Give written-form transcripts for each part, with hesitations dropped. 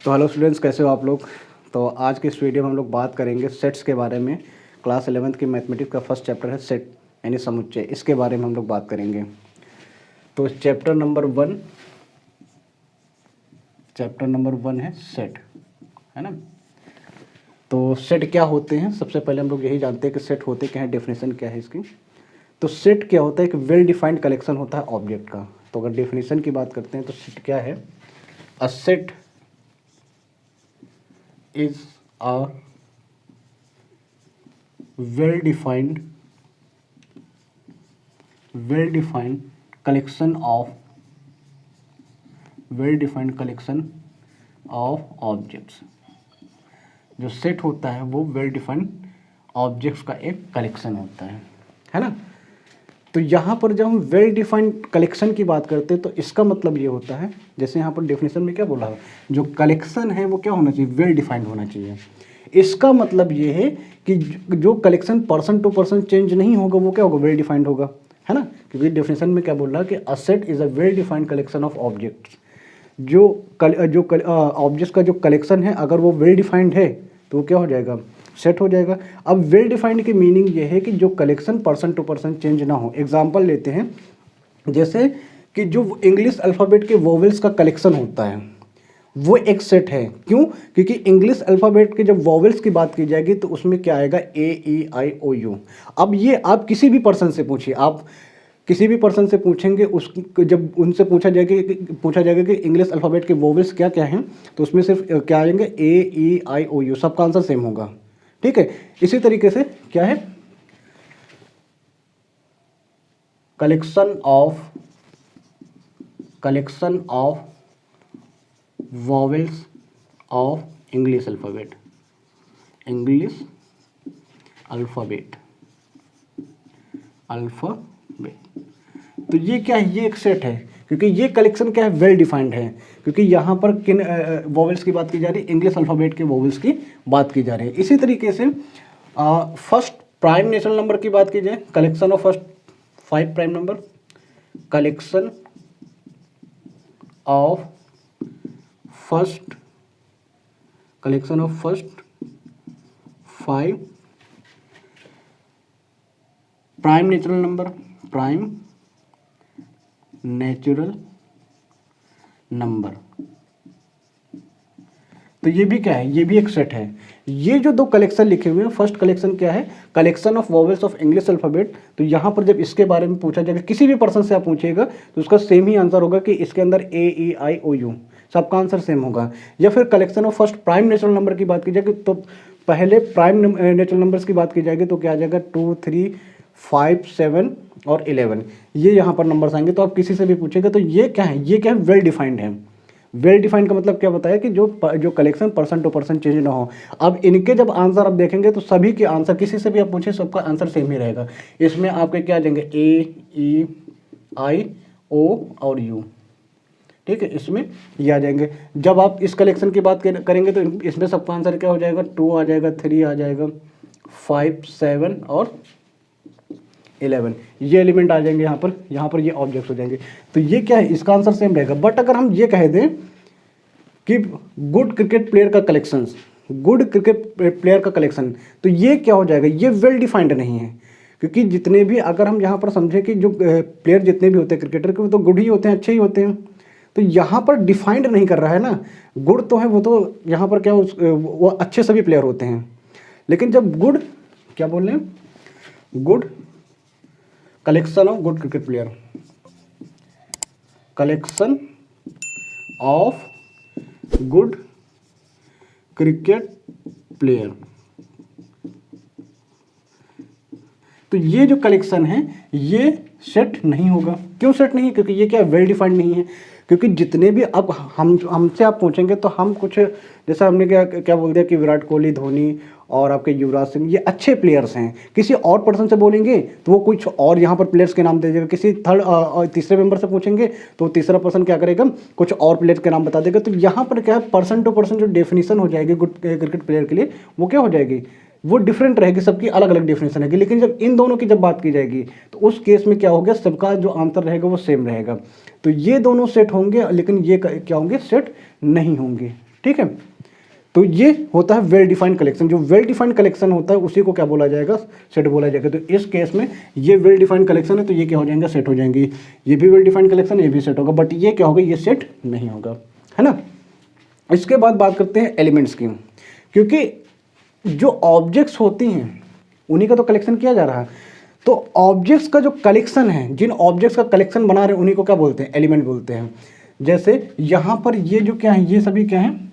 तो hello students, कैसे हो आप लोग। तो आज के इस वीडियो में हम लोग बात करेंगे सेट्स के बारे में। क्लास 11th की मैथमेटिक्स का फर्स्ट चैप्टर है सेट यानी समुच्चय, इसके बारे में हम लोग बात करेंगे। तो चैप्टर नंबर वन है सेट, है ना। तो सेट क्या होते हैं, सबसे पहले हम लोग यही जानते हैं कि सेट होते क्या है, डेफिनेशन क्या है इसकी। तो सेट क्या होता है, एक वेल डिफाइंड कलेक्शन होता है ऑब्जेक्ट का। तो अगर डेफिनेशन की बात करते हैं तो सेट क्या है, a set is a well defined collection of objects। जो सेट होता है वो वेल डिफाइंड ऑब्जेक्ट्स का एक कलेक्शन होता है ना। तो यहाँ पर जब हम वेल डिफाइंड कलेक्शन की बात करते हैं तो इसका मतलब ये होता है, जैसे यहाँ पर डेफिनेशन में क्या बोला है, जो कलेक्शन है वो क्या होना चाहिए, वेल डिफाइंड होना चाहिए। इसका मतलब ये है कि जो collection person to person change नहीं होगा वो क्या होगा, वेल डिफाइंड होगा, है ना। क्योंकि डेफिनेशन में क्या बोल रहा है कि a set is a well defined collection of objects. जो ऑब्जेक्ट्स का जो कलेक्शन है अगर वो वेल डिफाइंड है तो वो क्या हो जाएगा, सेट हो जाएगा। अब वेल डिफाइंड की मीनिंग ये है कि जो collection person to person change ना हो। एग्जांपल लेते हैं, जैसे कि जो इंग्लिश अल्फ़ाबेट के वोवेल्स का कलेक्शन होता है वो एक सेट है। क्यों? क्योंकि इंग्लिश अल्फ़ाबेट के जब वोवेल्स की बात की जाएगी तो उसमें क्या आएगा, ए ई आई ओ यू। अब ये आप किसी भी पर्सन से पूछिए, आप किसी भी पर्सन से पूछेंगे, उस जब उनसे पूछा जाएगा कि इंग्लिश अल्फ़ाबेट के वोवेल्स क्या क्या हैं, तो उसमें सिर्फ क्या आएंगे, ए ई आई ओ यू, सबका आंसर सेम होगा। ठीक है। इसी तरीके से क्या है, collection of vowels of English alphabet तो ये क्या है, ये एक सेट है। क्योंकि ये कलेक्शन क्या है, वेल डिफाइंड है। क्योंकि यहाँ पर किन वोवेल्स की बात की जा रही है, इंग्लिश अल्फ़ाबेट के वोवेल्स की बात की जा रही है। इसी तरीके से फर्स्ट प्राइम नेचुरल नंबर की बात की जाए, collection of first 5 prime number, collection of first 5 prime natural number. तो ये भी क्या है, ये भी एक सेट है। ये जो दो कलेक्शन लिखे हुए हैं, फर्स्ट कलेक्शन क्या है, collection of vowels of English alphabet. तो यहाँ पर जब इसके बारे में पूछा जाएगा, किसी भी पर्सन से आप पूछिएगा तो उसका सेम ही आंसर होगा कि इसके अंदर ए ई आई ओ यू, सबका आंसर सेम होगा। या फिर collection of first prime natural number की बात की जाएगी तो पहले प्राइम नेचुरल नंबर्स की बात की जाएगी तो क्या आ जाएगा, 2 3 5 7 और 11, ये यहाँ पर नंबर्स आएंगे। तो आप किसी से भी पूछेगा तो ये क्या है, ये क्या है, वेल डिफाइंड है। वेल डिफाइंड का मतलब क्या बताया कि जो collection person to person change ना हो। अब इनके जब आंसर आप देखेंगे तो सभी के आंसर, किसी से भी आप पूछे सबका आंसर सेम ही रहेगा। इसमें आपके क्या आ जाएंगे, ए ई आई ओ और यू। ठीक है, इसमें ये आ जाएंगे। जब आप इस कलेक्शन की बात करेंगे तो इसमें सबका आंसर क्या हो जाएगा, 2 आ जाएगा, 3 आ जाएगा, 5 7 और 11, ये एलिमेंट आ जाएंगे यहाँ पर ये ऑब्जेक्ट्स हो जाएंगे। तो ये क्या है, इसका आंसर सेम रहेगा। बट अगर हम ये कह दें कि गुड क्रिकेट प्लेयर का कलेक्शन, तो ये क्या हो जाएगा, ये वेल डिफाइंड नहीं है। क्योंकि जितने भी, अगर हम यहाँ पर समझें कि जो प्लेयर जितने भी होते हैं क्रिकेटर के, वो तो गुड ही होते हैं, अच्छे ही होते हैं। तो यहाँ पर डिफाइंड नहीं कर रहा है ना, गुड तो है वो, तो यहाँ पर क्या वो अच्छे सभी प्लेयर होते हैं। लेकिन जब गुड, क्या बोल रहे हैं, good collection of good cricket player, collection of good cricket player, तो ये जो कलेक्शन है ये सेट नहीं होगा। क्यों सेट नहीं है? क्योंकि ये क्या, वेल डिफाइंड नहीं है। क्योंकि जितने भी, अब हमसे आप पूछेंगे तो हम कुछ, जैसा हमने क्या बोल दिया कि विराट कोहली, धोनी और आपके युवराज सिंह, ये अच्छे प्लेयर्स हैं। किसी और पर्सन से बोलेंगे तो वो कुछ और यहाँ पर प्लेयर्स के नाम दे देगा। किसी तीसरे मेंबर से पूछेंगे तो तीसरा पर्सन क्या करेगा, कुछ और प्लेयर्स के नाम बता देगा। तो यहाँ पर क्या है, पर्सन टू पर्सन जो डेफिनेशन हो जाएगी गुड क्रिकेट प्लेयर के लिए, वो क्या हो जाएगी, वो डिफरेंट रहेगी, सबकी अलग अलग डेफिनेशन रहेगी। लेकिन जब इन दोनों की जब बात की जाएगी तो उस केस में क्या होगा, सबका जो आंसर रहेगा वो सेम रहेगा। तो ये दोनों सेट होंगे, लेकिन ये क्या होंगे, सेट नहीं होंगे। ठीक है। तो ये होता है वेल डिफाइंड कलेक्शन। जो वेल डिफाइंड कलेक्शन होता है उसी को क्या बोला जाएगा, सेट बोला जाएगा। तो इस केस में ये वेल डिफाइंड कलेक्शन है तो ये क्या हो जाएंगे, सेट हो जाएंगे। ये भी वेल डिफाइंड कलेक्शन, ये भी सेट होगा, बट ये क्या होगा, ये सेट नहीं होगा, है ना। इसके बाद बात करते हैं एलिमेंट्स की, क्योंकि जो ऑब्जेक्ट्स होती हैं उन्हीं का तो कलेक्शन किया जा रहा है। तो ऑब्जेक्ट्स का जो कलेक्शन है, जिन ऑब्जेक्ट्स का कलेक्शन बना रहे हैं उन्हीं को क्या बोलते हैं, एलिमेंट बोलते हैं। जैसे यहाँ पर ये जो क्या है, ये सभी क्या हैं,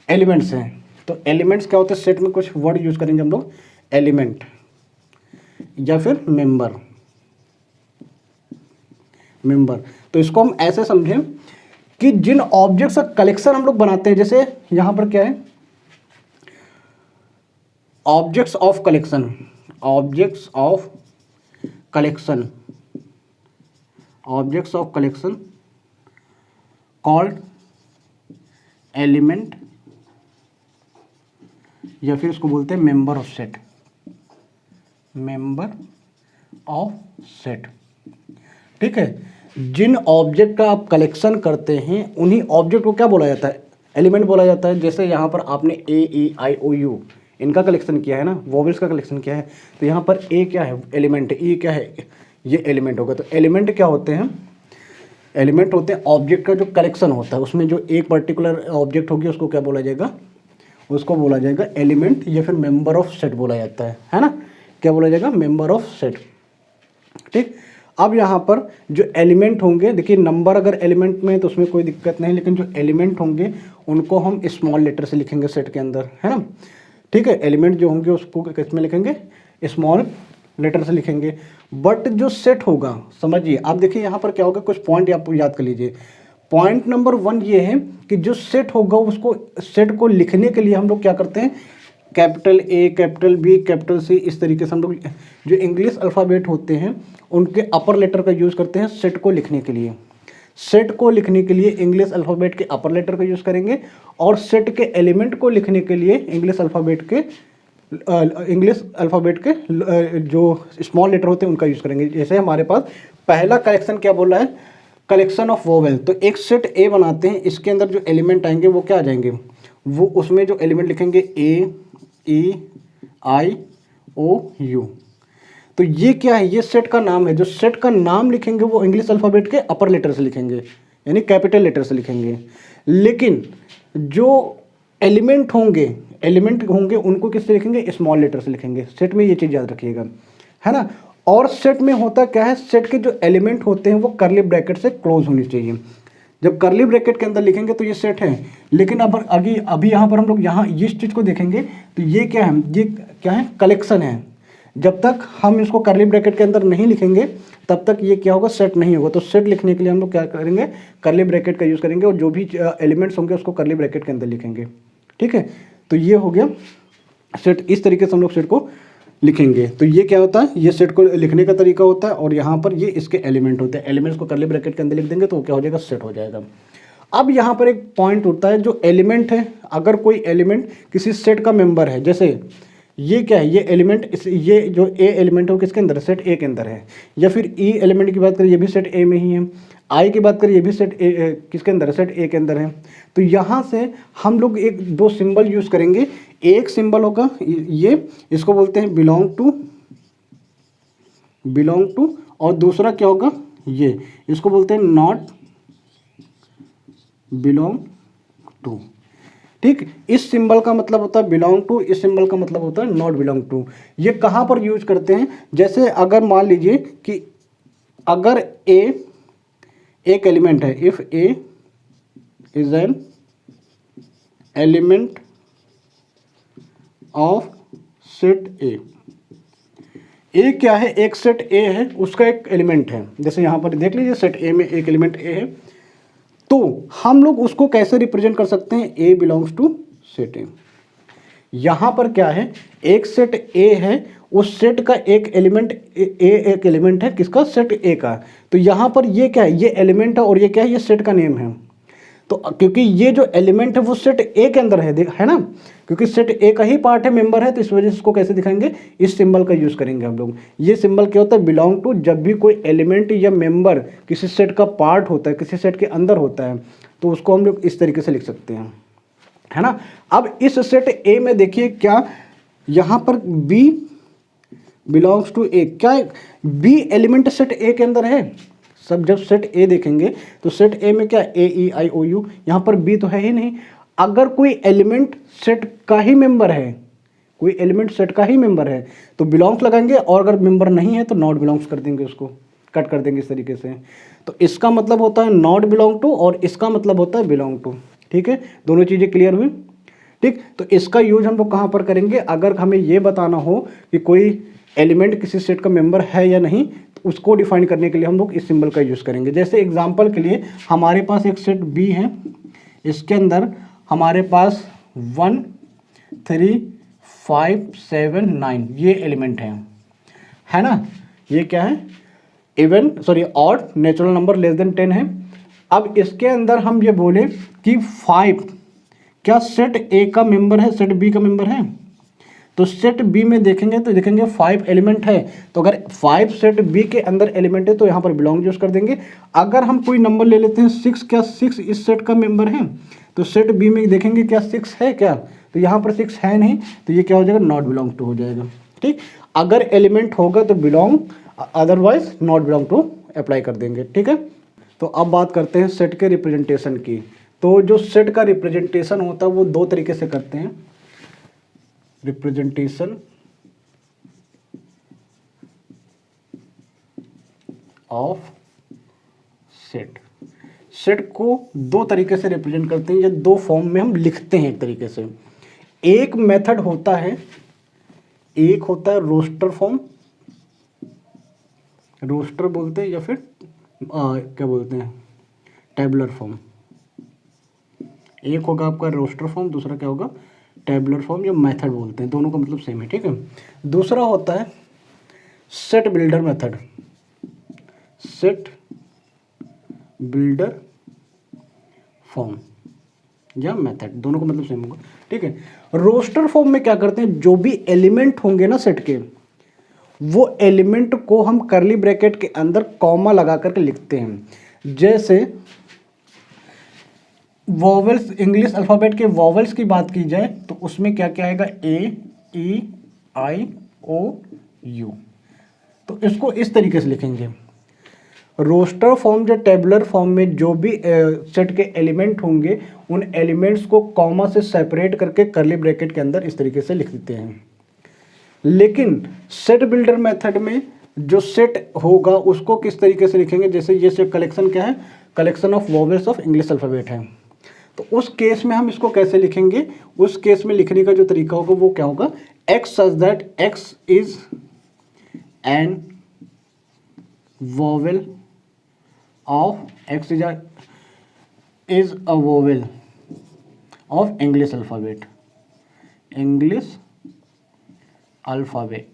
एलिमेंट्स हैं। तो एलिमेंट्स क्या होते हैं, सेट में कुछ वर्ड यूज करेंगे हम लोग, एलिमेंट या फिर मेंबर। तो इसको हम ऐसे समझें कि जिन ऑब्जेक्ट्स का कलेक्शन हम लोग बनाते हैं, जैसे यहां पर क्या है, objects of collection, objects of collection called element, या फिर इसको बोलते हैं मेंबर ऑफ सेट, ठीक है। जिन ऑब्जेक्ट का आप कलेक्शन करते हैं उन्हीं ऑब्जेक्ट को क्या बोला जाता है, एलिमेंट बोला जाता है। जैसे यहाँ पर आपने ए ई आई ओ यू इनका कलेक्शन किया है ना, वोवेल्स का कलेक्शन किया है, तो यहाँ पर ए क्या है, एलिमेंट है, ई क्या है, ये एलिमेंट होगा। तो एलिमेंट क्या होते हैं, एलिमेंट होते हैं ऑब्जेक्ट का जो कलेक्शन होता है, उसमें जो एक पर्टिकुलर ऑब्जेक्ट होगी उसको क्या बोला जाएगा, उसको बोला जाएगा एलिमेंट, या फिर मेंबर ऑफ सेट बोला जाता है ना। क्या बोला जाएगा, मेंबर ऑफ सेट, ठीक। अब यहाँ पर जो एलिमेंट होंगे, देखिए नंबर अगर एलिमेंट में तो उसमें कोई दिक्कत नहीं, लेकिन जो एलिमेंट होंगे उनको हम स्मॉल लेटर से लिखेंगे सेट के अंदर, है ना, ठीक है। एलिमेंट जो होंगे उसको किस में लिखेंगे, स्मॉल लेटर से लिखेंगे। बट जो सेट होगा, समझिए आप, देखिए यहाँ पर क्या होगा, कुछ पॉइंट आप याद कर लीजिए। पॉइंट नंबर 1 ये है कि जो सेट होगा उसको, सेट को लिखने के लिए हम लोग क्या करते हैं, capital A, capital B, capital C, इस तरीके से हम लोग जो इंग्लिश अल्फ़ाबेट होते हैं उनके अपर लेटर का यूज़ करते हैं सेट को लिखने के लिए। सेट को लिखने के लिए इंग्लिश अल्फ़ाबेट के अपर लेटर का यूज़ करेंगे, और सेट के एलिमेंट को लिखने के लिए इंग्लिश अल्फ़ाबेट के जो स्मॉल लेटर होते हैं उनका यूज़ करेंगे। जैसे हमारे पास पहला कलेक्शन क्या बोल रहा है, कलेक्शन ऑफ वोवेल। तो एक सेट ए बनाते हैं, इसके अंदर जो एलिमेंट आएंगे वो क्या आ जाएंगे, वो उसमें जो एलिमेंट लिखेंगे ए ई आई ओ यू। तो ये क्या है, ये सेट का नाम है। जो सेट का नाम लिखेंगे वो इंग्लिश अल्फ़ाबेट के अपर लेटर से लिखेंगे, यानी कैपिटल लेटर से लिखेंगे। लेकिन जो एलिमेंट होंगे उनको किससे लिखेंगे, स्मॉल लेटर से लिखेंगे। सेट में ये चीज़ याद रखिएगा, है ना। और सेट में होता क्या है, सेट के जो एलिमेंट होते हैं वो कर्ली ब्रैकेट से क्लोज होनी चाहिए। जब कर्ली ब्रैकेट के अंदर लिखेंगे तो ये सेट है। लेकिन अब अभी यहाँ पर हम लोग यहाँ इस चीज़ को देखेंगे तो ये क्या है, ये क्या है, कलेक्शन है। जब तक हम इसको कर्ली ब्रैकेट के अंदर नहीं लिखेंगे तब तक ये क्या होगा, सेट नहीं होगा। तो सेट लिखने के लिए हम लोग क्या करेंगे, कर्ली ब्रैकेट का यूज़ करेंगे, और जो भी एलिमेंट्स होंगे उसको कर्ली ब्रैकेट के अंदर लिखेंगे, ठीक है। तो ये हो गया सेट। इस तरीके से हम लोग सेट को लिखेंगे। तो ये क्या होता है, ये सेट को लिखने का तरीका होता है, और यहाँ पर ये इसके एलिमेंट होते हैं। एलिमेंट्स को कर्ली ब्रैकेट के अंदर लिख देंगे तो वो क्या हो जाएगा, सेट हो जाएगा। अब यहाँ पर एक पॉइंट होता है, जो एलिमेंट है, अगर कोई एलिमेंट किसी सेट का मेंबर है, जैसे ये क्या है, ये एलिमेंट, ये जो ए एलिमेंट है वो किसके अंदर है, सेट ए के अंदर है। या फिर ई एलिमेंट की बात करें, ये भी सेट ए में ही है। आई की बात करें, ये भी सेट ए किसके अंदर है, सेट ए के अंदर है। तो यहाँ से हम लोग एक दो सिंबल यूज़ करेंगे। एक सिंबल होगा ये, इसको बोलते हैं बिलोंग टू, और दूसरा क्या होगा, ये, इसको बोलते हैं नॉट बिलोंग टू, ठीक। इस सिंबल का मतलब होता है बिलोंग टू, इस सिंबल का मतलब होता है नॉट बिलोंग टू। ये कहाँ पर यूज करते हैं, जैसे अगर मान लीजिए कि अगर ए एक एलिमेंट है, if A is an element of set A. A क्या है, एक सेट ए है, उसका एक एलिमेंट है। जैसे यहाँ पर देख लीजिए, सेट ए में एक एलिमेंट ए है, तो हम लोग उसको कैसे रिप्रेजेंट कर सकते हैं, ए बिलोंग्स टू सेट ए। यहाँ पर क्या है, एक सेट ए है, उस सेट का एक एलिमेंट एक एलिमेंट है, किसका, सेट ए का। तो यहाँ पर ये क्या है, ये एलिमेंट है, और ये क्या है, ये सेट का नेम है। तो क्योंकि ये जो एलिमेंट है वो सेट ए के अंदर है ना, क्योंकि सेट ए का ही पार्ट है, मेंबर है, तो इस वजह से इसको कैसे दिखाएंगे, इस सिंबल का यूज़ करेंगे हम लोग। ये सिंबल क्या होता है, बिलोंग टू। जब भी कोई एलिमेंट या मेंबर किसी सेट का पार्ट होता है, किसी सेट के अंदर होता है, तो उसको हम लोग इस तरीके से लिख सकते हैं, है ना। अब इस सेट ए में देखिए क्या यहाँ पर बी बिलोंग्स टू ए, क्या बी एलिमेंट सेट ए के अंदर है। सब जब सेट ए देखेंगे तो सेट ए में क्या ए ई आई ओ यू, यहाँ पर बी तो है ही नहीं। अगर कोई एलिमेंट सेट का ही मेंबर है, कोई एलिमेंट सेट का ही मेंबर है तो बिलोंग्स लगाएंगे, और अगर मेंबर नहीं है तो नॉट बिलोंग्स कर देंगे, उसको कट कर देंगे इस तरीके से। तो इसका मतलब होता है नॉट बिलोंग टू और इसका मतलब होता है बिलोंग टू। ठीक है, दोनों चीज़ें क्लियर हुई। ठीक, तो इसका यूज हम लोग कहाँ पर करेंगे, अगर हमें ये बताना हो कि कोई एलिमेंट किसी सेट का मेंबर है या नहीं, तो उसको डिफाइन करने के लिए हम लोग इस सिंबल का यूज़ करेंगे। जैसे एग्जांपल के लिए हमारे पास एक सेट बी है, इसके अंदर हमारे पास 1 3 5 7 9 ये एलिमेंट है ना। ये क्या है, even sorry odd natural number less than 10 है। अब इसके अंदर हम ये बोले कि 5 क्या सेट ए का मेंबर है, सेट बी का मेंबर है। तो सेट बी में देखेंगे तो देखेंगे 5 एलिमेंट है, तो अगर 5 सेट बी के अंदर एलिमेंट है तो यहाँ पर बिलोंग यूज कर देंगे। अगर हम कोई नंबर ले लेते हैं 6, क्या 6 इस सेट का मेंबर है, तो सेट बी में देखेंगे क्या 6 है क्या, तो यहाँ पर 6 है नहीं, तो ये क्या हो जाएगा, नॉट बिलोंग टू हो जाएगा। ठीक, अगर एलिमेंट होगा तो belong, otherwise not belong to apply कर देंगे। ठीक है, तो अब बात करते हैं सेट के रिप्रेजेंटेशन की। तो जो सेट का रिप्रेजेंटेशन होता है वो दो तरीके से करते हैं। रिप्रेजेंटेशन ऑफ सेट, सेट को दो तरीके से रिप्रेजेंट करते हैं या दो फॉर्म में हम लिखते हैं एक तरीके से। एक मेथड होता है, एक होता है रोस्टर फॉर्म, रोस्टर बोलते हैं या फिर क्या बोलते हैं, टेबुलर फॉर्म। एक होगा आपका रोस्टर फॉर्म, दूसरा क्या होगा, टेबुलर फॉर्म या मेथड बोलते हैं, दोनों का मतलब सेम है। ठीक है, दूसरा होता है set builder method, set builder form या मेथड, दोनों का मतलब सेम होगा। ठीक है, रोस्टर फॉर्म में क्या करते हैं, जो भी एलिमेंट होंगे ना सेट के, वो एलिमेंट को हम करली ब्रैकेट के अंदर कॉमा लगा करके लिखते हैं। जैसे वॉवेल्स, इंग्लिश अल्फ़ाबेट के वॉवेल्स की बात की जाए तो उसमें क्या क्या आएगा, ए ई आई ओ यू, तो इसको इस तरीके से लिखेंगे। रोस्टर फॉर्म या टेबुलर फॉर्म में जो भी सेट के एलिमेंट होंगे उन एलिमेंट्स को कॉमा से सेपरेट करके करली ब्रैकेट के अंदर इस तरीके से लिख देते हैं। लेकिन सेट बिल्डर मेथड में जो सेट होगा उसको किस तरीके से लिखेंगे, जैसे ये सेट कलेक्शन क्या है, collection of vowels of English alphabet है, तो उस केस में हम इसको कैसे लिखेंगे, उस केस में लिखने का जो तरीका होगा वो क्या होगा, x such that x is an vowel of, x is a vowel of English alphabet, English alphabet.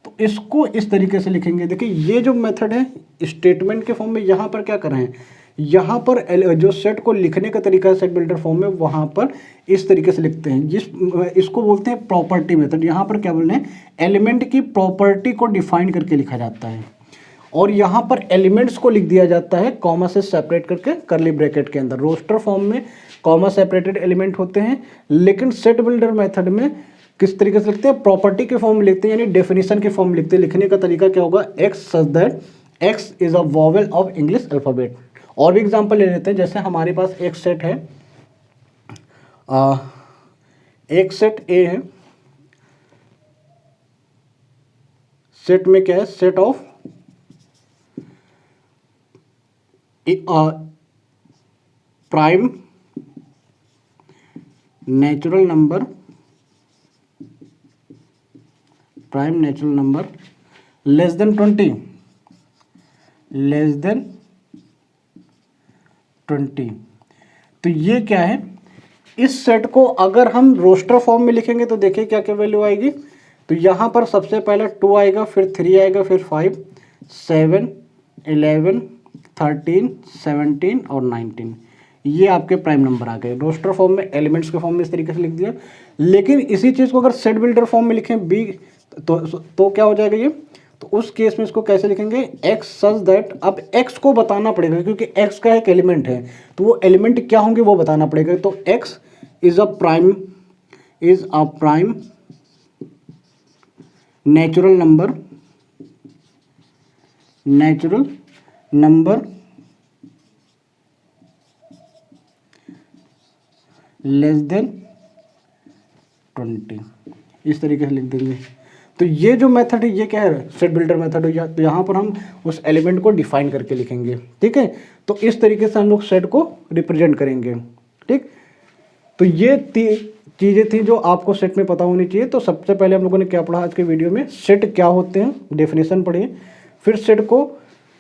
तो इसको इस तरीके से लिखेंगे। देखिए ये जो मेथड है स्टेटमेंट के फॉर्म में, यहाँ पर क्या कर रहे हैं, यहाँ पर जो सेट को लिखने का तरीका है सेट बिल्डर फॉर्म में, वहाँ पर इस तरीके से लिखते हैं, इसको बोलते हैं प्रॉपर्टी मेथड। यहाँ पर क्या बोल रहे हैं, एलिमेंट की प्रॉपर्टी को डिफाइन करके लिखा जाता है, और यहाँ पर एलिमेंट्स को लिख दिया जाता है कॉमा से सेपरेट करके करली ब्रैकेट के अंदर। रोस्टर फॉर्म में कॉमा सेपरेटेड एलिमेंट होते हैं, लेकिन सेट बिल्डर मेथड में किस तरीके से लिखते हैं, प्रॉपर्टी के फॉर्म में लिखते हैं, यानी डेफिनेशन के फॉर्म में लिखते हैं। लिखने का तरीका क्या होगा, x such that x is a vowel of English alphabet. और भी एग्जांपल ले लेते हैं, जैसे हमारे पास एक सेट है, एक सेट ए है, सेट में क्या है, set of prime natural number, prime natural number less than 20, less than 20। तो ये क्या है, इस सेट को अगर हम रोस्टर फॉर्म में लिखेंगे तो देखिए क्या क्या वैल्यू आएगी। तो यहाँ पर सबसे पहले 2 आएगा, फिर 3 आएगा, फिर 5 7 11 13 17 और 19, ये आपके प्राइम नंबर आ गए। रोस्टर फॉर्म में एलिमेंट्स के फॉर्म में इस तरीके से लिख दिया। लेकिन इसी चीज़ को अगर सेट बिल्डर फॉर्म में लिखें बी तो क्या हो जाएगा, ये तो उस केस में इसको कैसे लिखेंगे, एक्स सच दैट, अब एक्स को बताना पड़ेगा क्योंकि एक्स का एक एलिमेंट है, तो वो एलिमेंट क्या होंगे वो बताना पड़ेगा। तो x is a prime natural number less than 20, इस तरीके से लिख देंगे। तो ये जो मेथड है ये क्या है, सेट बिल्डर मेथड है। तो यहाँ पर हम उस एलिमेंट को डिफाइन करके लिखेंगे, ठीक है। तो इस तरीके से हम लोग सेट को रिप्रेजेंट करेंगे, ठीक। तो ये चीज़ें थी जो आपको सेट में पता होनी चाहिए। तो सबसे पहले हम लोगों ने क्या पढ़ा आज के वीडियो में, सेट क्या होते हैं, डेफिनेशन पढ़ी। फिर सेट को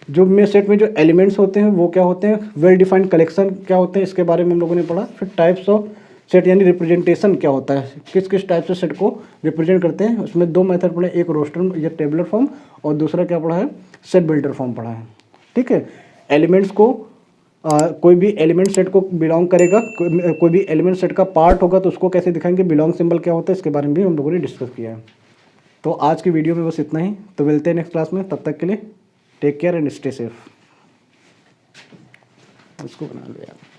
सेट में जो एलिमेंट्स होते हैं वो क्या होते हैं, वेल डिफाइंड कलेक्शन क्या होते हैं, इसके बारे में हम लोगों ने पढ़ा। फिर टाइप्स ऑफ सेट यानी रिप्रेजेंटेशन क्या होता है, किस किस टाइप से सेट को रिप्रेजेंट करते हैं, उसमें दो मेथड पढ़े, एक रोस्टर या टेबलर फॉर्म और दूसरा क्या पढ़ा है, सेट बिल्डर फॉर्म पढ़ा है, ठीक है। एलिमेंट्स को कोई भी एलिमेंट सेट को बिलोंग करेगा, कोई भी एलिमेंट सेट का पार्ट होगा तो उसको कैसे दिखाएंगे, बिलोंग सिंबल क्या होता है, इसके बारे में भी हम लोगों ने डिस्कस किया है। तो आज की वीडियो में बस इतना ही, तो मिलते हैं नेक्स्ट क्लास में, तब तक के लिए take care and stay safe. इसको बना लो यार।